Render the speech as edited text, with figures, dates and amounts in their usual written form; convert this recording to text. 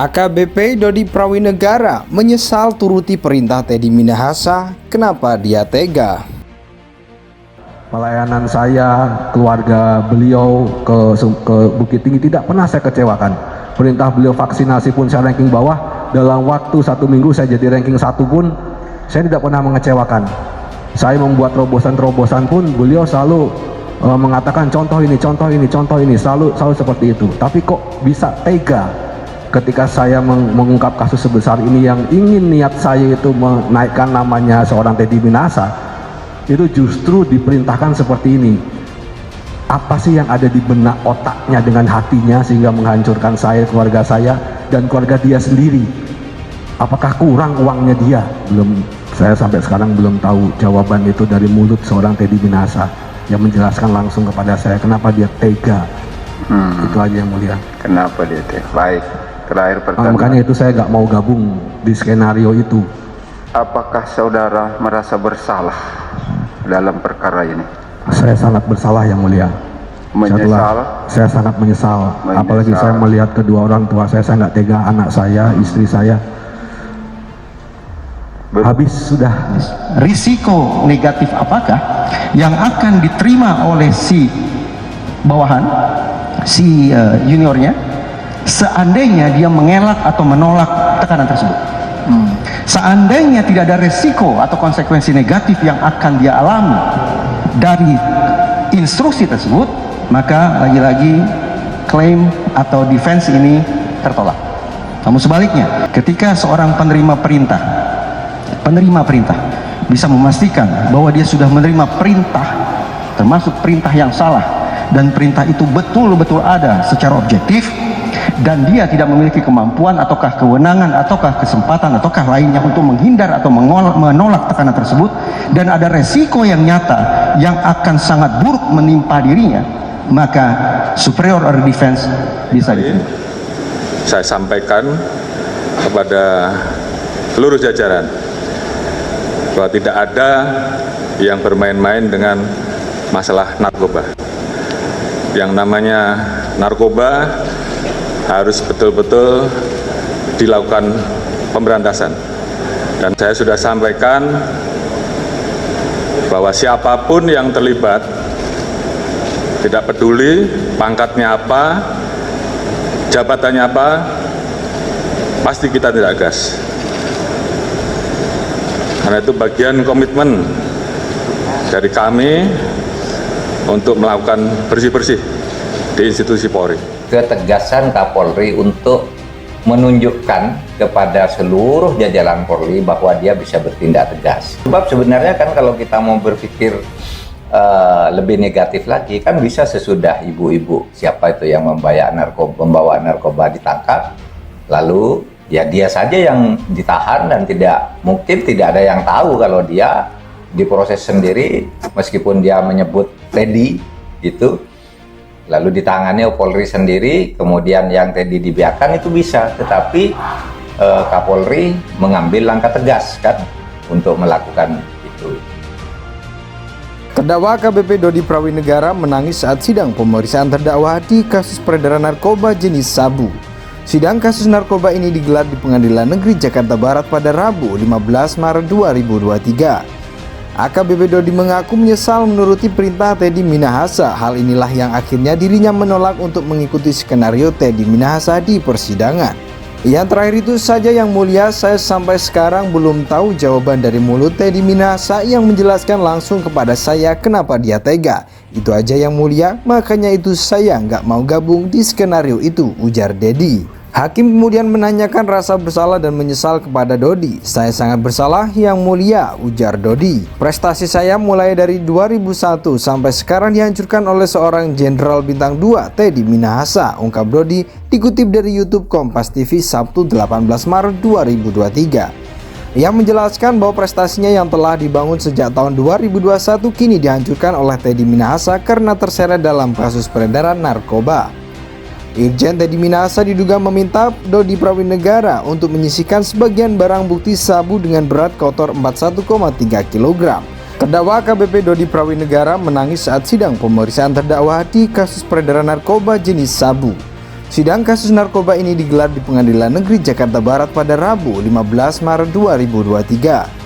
AKBP Dodi Prawinegara menyesal turuti perintah Teddy Minahasa. Kenapa dia tega? Pelayanan saya, keluarga beliau ke Bukit Tinggi tidak pernah saya kecewakan. Perintah beliau vaksinasi pun saya ranking bawah. Dalam waktu 1 minggu saya jadi ranking 1 pun saya tidak pernah mengecewakan. Saya membuat terobosan-terobosan pun beliau selalu mengatakan contoh ini, selalu seperti itu. Tapi kok bisa tega ketika saya mengungkap kasus sebesar ini yang ingin niat saya itu menaikkan namanya seorang Teddy Minahasa, itu justru diperintahkan seperti ini. Apa sih yang ada di benak otaknya dengan hatinya sehingga menghancurkan saya, keluarga saya, dan keluarga dia sendiri? Apakah kurang uangnya dia? Saya sampai sekarang belum tahu jawaban itu dari mulut seorang Teddy Minahasa yang menjelaskan langsung kepada saya kenapa dia tega. Itu aja yang mulia. Kenapa dia tega? Baik, terakhir pertanyaan. Makanya itu saya nggak mau gabung di skenario itu. Apakah saudara merasa bersalah dalam perkara ini? Saya sangat bersalah yang mulia. Menyesal? Saya sangat menyesal. Apalagi saya melihat kedua orang tua saya nggak tega, anak saya, istri saya. Habis sudah. Risiko negatif apakah yang akan diterima oleh si bawahan, si juniornya, seandainya dia mengelak atau menolak tekanan tersebut? Seandainya tidak ada resiko atau konsekuensi negatif yang akan dia alami dari instruksi tersebut, maka lagi-lagi klaim atau defense ini tertolak. Namun sebaliknya, ketika seorang penerima perintah bisa memastikan bahwa dia sudah menerima perintah, termasuk perintah yang salah, dan perintah itu betul-betul ada secara objektif, dan dia tidak memiliki kemampuan ataukah kewenangan ataukah kesempatan ataukah lainnya untuk menghindar atau menolak tekanan tersebut, dan ada resiko yang nyata yang akan sangat buruk menimpa dirinya, maka superior order defense bisa diterima. Saya sampaikan kepada seluruh jajaran bahwa tidak ada yang bermain-main dengan masalah narkoba. Yang namanya narkoba harus betul-betul dilakukan pemberantasan. Dan saya sudah sampaikan bahwa siapapun yang terlibat, tidak peduli pangkatnya apa, jabatannya apa, pasti kita tidak gas. Karena itu bagian komitmen dari kami untuk melakukan bersih-bersih di institusi Polri. Ketegasan Kapolri untuk menunjukkan kepada seluruh jajaran Polri bahwa dia bisa bertindak tegas. Sebab sebenarnya kan kalau kita mau berpikir lebih negatif lagi, kan bisa sesudah ibu-ibu siapa itu yang membawa narkoba ditangkap, lalu ya dia saja yang ditahan dan mungkin tidak ada yang tahu kalau dia diproses sendiri, meskipun dia menyebut Teddy gitu, lalu ditangani oleh Polri sendiri, kemudian yang Teddy dibiarkan, itu bisa. Tetapi Kapolri mengambil langkah tegas kan untuk melakukan itu. Terdakwa AKBP Dodi Prawinegara menangis saat sidang pemeriksaan terdakwa di kasus peredaran narkoba jenis sabu. Sidang kasus narkoba ini digelar di Pengadilan Negeri Jakarta Barat pada Rabu 15 Maret 2023. AKBP Dodi mengaku menyesal menuruti perintah Teddy Minahasa. Hal inilah yang akhirnya dirinya menolak untuk mengikuti skenario Teddy Minahasa di persidangan. Yang terakhir itu saja yang mulia, saya sampai sekarang belum tahu jawaban dari mulut Teddy Minahasa yang menjelaskan langsung kepada saya kenapa dia tega. Itu aja yang mulia, makanya itu saya nggak mau gabung di skenario itu, ujar Dedi. Hakim kemudian menanyakan rasa bersalah dan menyesal kepada Dodi. Saya sangat bersalah yang mulia, ujar Dodi. Prestasi saya mulai dari 2001 sampai sekarang dihancurkan oleh seorang jenderal bintang 2, Teddy Minahasa, ungkap Dodi, dikutip dari YouTube Kompas TV Sabtu 18 Maret 2023. Ia menjelaskan bahwa prestasinya yang telah dibangun sejak tahun 2021 kini dihancurkan oleh Teddy Minahasa karena terseret dalam kasus peredaran narkoba. Irjen Teddy Minahasa diduga meminta Dodi Prawinegara untuk menyisihkan sebagian barang bukti sabu dengan berat kotor 41,3 kg. Terdakwa AKBP Dodi Prawinegara menangis saat sidang pemeriksaan terdakwa di kasus peredaran narkoba jenis sabu. Sidang kasus narkoba ini digelar di Pengadilan Negeri Jakarta Barat pada Rabu 15 Maret 2023.